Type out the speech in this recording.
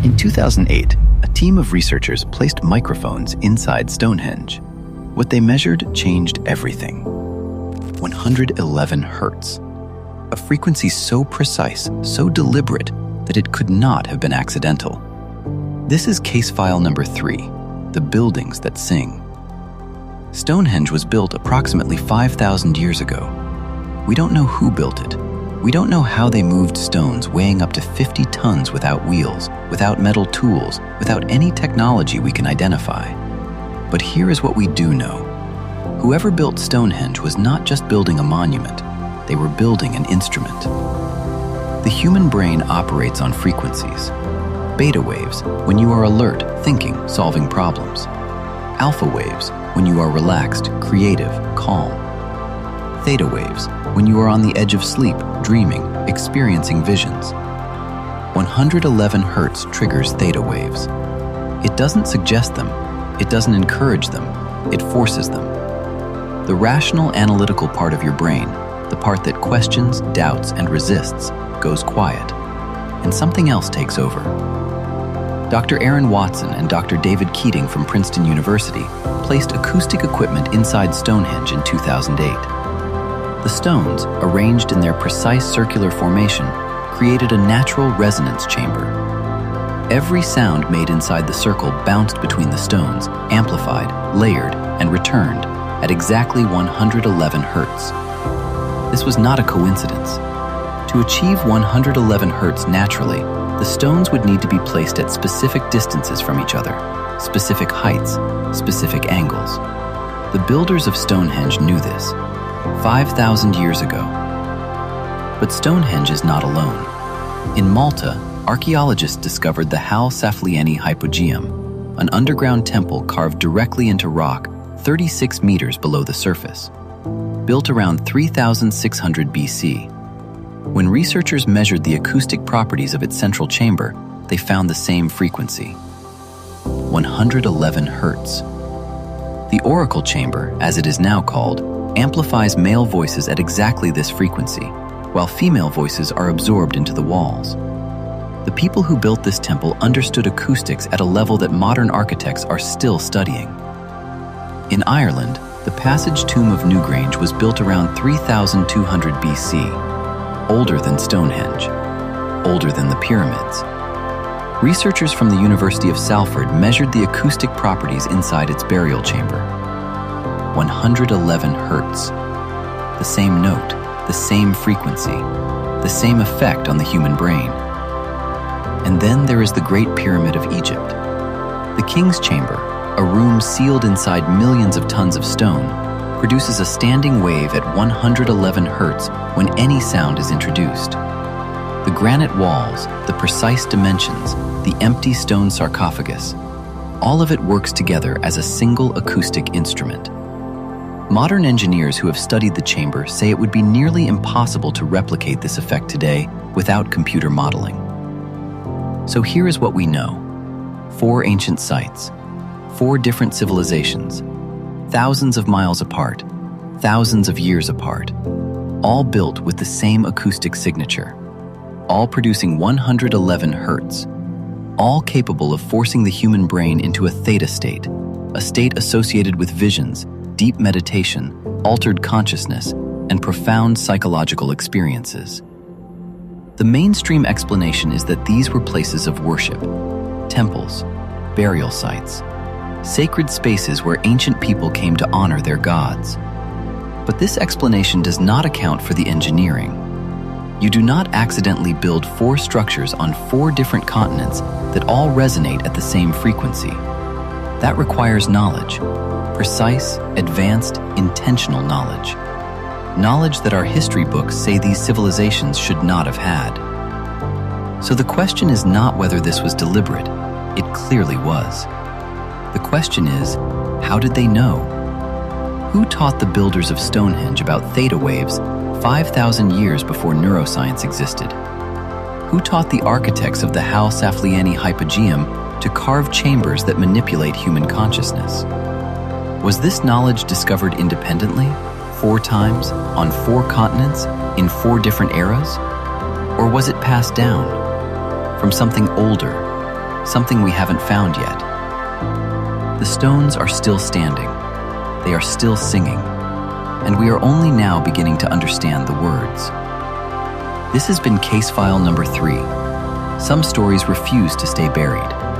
In 2008, a team of researchers placed microphones inside Stonehenge. What they measured changed everything. 111 hertz, a frequency so precise, so deliberate, that it could not have been accidental. This is case file number 3, the buildings that sing. Stonehenge was built approximately 5,000 years ago. We don't know who built it. We don't know how they moved stones weighing up to 50 tons without wheels, without metal tools, without any technology we can identify. But here is what we do know. Whoever built Stonehenge was not just building a monument, they were building an instrument. The human brain operates on frequencies. Beta waves, when you are alert, thinking, solving problems. Alpha waves, when you are relaxed, creative, calm. Theta waves, when you are on the edge of sleep, dreaming, experiencing visions. 111 hertz triggers theta waves. It doesn't suggest them, it doesn't encourage them, it forces them. The rational, analytical part of your brain, the part that questions, doubts, and resists, goes quiet, and something else takes over. Dr. Aaron Watson and Dr. David Keating from Princeton University placed acoustic equipment inside Stonehenge in 2008. The stones, arranged in their precise circular formation, created a natural resonance chamber. Every sound made inside the circle bounced between the stones, amplified, layered, and returned at exactly 111 hertz. This was not a coincidence. To achieve 111 hertz naturally, the stones would need to be placed at specific distances from each other, specific heights, specific angles. The builders of Stonehenge knew this 5,000 years ago. But Stonehenge is not alone. In Malta, archaeologists discovered the Saflieni Hypogeum, an underground temple carved directly into rock 36 meters below the surface. Built around 3,600 BC. When researchers measured the acoustic properties of its central chamber, they found the same frequency, 111 hertz. The oracle chamber, as it is now called, amplifies male voices at exactly this frequency, while female voices are absorbed into the walls. The people who built this temple understood acoustics at a level that modern architects are still studying. In Ireland, the passage tomb of Newgrange was built around 3,200 BC, older than Stonehenge, older than the pyramids. Researchers from the University of Salford measured the acoustic properties inside its burial chamber. 111 hertz. The same note, the same frequency, the same effect on the human brain. And then there is the Great Pyramid of Egypt. The King's Chamber, a room sealed inside millions of tons of stone, produces a standing wave at 111 hertz when any sound is introduced. The granite walls, the precise dimensions, the empty stone sarcophagus, all of it works together as a single acoustic instrument. Modern engineers who have studied the chamber say it would be nearly impossible to replicate this effect today without computer modeling. So here is what we know. 4 ancient sites, 4 different civilizations, thousands of miles apart, thousands of years apart, all built with the same acoustic signature, all producing 111 hertz, all capable of forcing the human brain into a theta state, a state associated with visions, deep meditation, altered consciousness, and profound psychological experiences. The mainstream explanation is that these were places of worship, temples, burial sites, sacred spaces where ancient people came to honor their gods. But this explanation does not account for the engineering. You do not accidentally build 4 structures on 4 different continents that all resonate at the same frequency. That requires knowledge. Precise, advanced, intentional knowledge. Knowledge that our history books say these civilizations should not have had. So the question is not whether this was deliberate. It clearly was. The question is, how did they know? Who taught the builders of Stonehenge about theta waves 5,000 years before neuroscience existed? Who taught the architects of the Saflieni Hypogeum to carve chambers that manipulate human consciousness? Was this knowledge discovered independently, 4 times, on 4 continents, in 4 different eras? Or was it passed down from something older, something we haven't found yet. The stones are still standing, they are still singing, and we are only now beginning to understand the words. This has been case file number 3. Some stories refuse to stay buried.